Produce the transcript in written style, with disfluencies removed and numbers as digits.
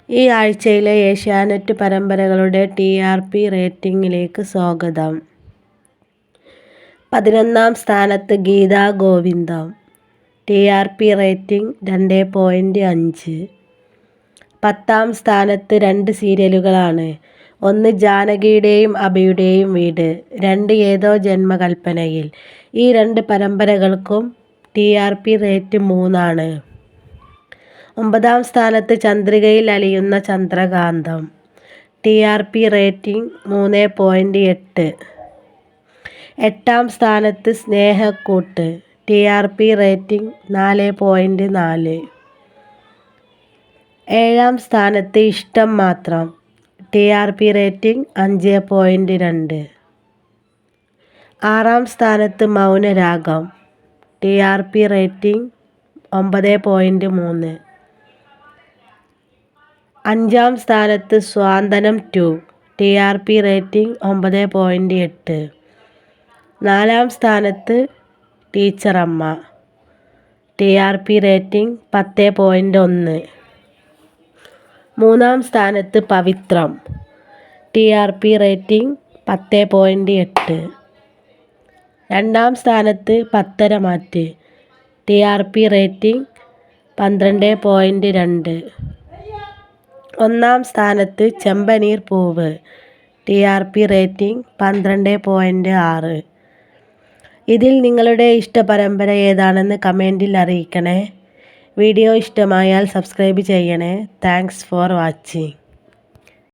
ഈ ആഴ്ചയിലെ ഏഷ്യാനെറ്റ് പരമ്പരകളുടെ TRP റേറ്റിംഗിലേക്ക് സ്വാഗതം. 11ാം സ്ഥാനത്ത് ഗീതാ ഗോവിന്ദം. TRP rating 2.5. 10ാം സ്ഥാനത്ത് 2 സീരിയലുകളാണ്. ഒന്ന് ജാനകിയുടെയും അഭിയുടെയും വീട്, 2 ഏതോ ജന്മകൽപ്പനയിൽ. ഈ 2 പരമ്പരകൾക്കും TRP റേറ്റ് 3 ആണ്. 9ാം സ്ഥാനത്ത് ചന്ദ്രികയിൽ അലിയുന്ന ചന്ദ്രകാന്തം. TRP rating 3.8. 8ാം സ്ഥാനത്ത് സ്നേഹക്കൂട്ട്. TRP rating 4.4. 7ാം സ്ഥാനത്ത് ഇഷ്ടം മാത്രം. TRP rating 5.2. 6ാം സ്ഥാനത്ത് മൗനരാഗം. TRP rating 9.3. 5ാം സ്ഥാനത്ത് സ്വാന്തനം 2. TRP rating 9.8. 4ാം സ്ഥാനത്ത് ടീച്ചറമ്മ. TRP rating 10.1. 3ാം സ്ഥാനത്ത് പവിത്രം. TRP rating 10.8. 2ാം സ്ഥാനത്ത് പത്തരമാറ്റ്. TRP rating 12.2. 1ാം സ്ഥാനത്ത് ചെമ്പനീർ പൂവ്. TRP rating 12.6. ഇതിൽ നിങ്ങളുടെ ഇഷ്ട പരമ്പര ഏതാണെന്ന് കമൻറ്റിൽ അറിയിക്കണേ. വീഡിയോ ഇഷ്ടമായാൽ സബ്സ്ക്രൈബ് ചെയ്യണേ. Thanks for watching.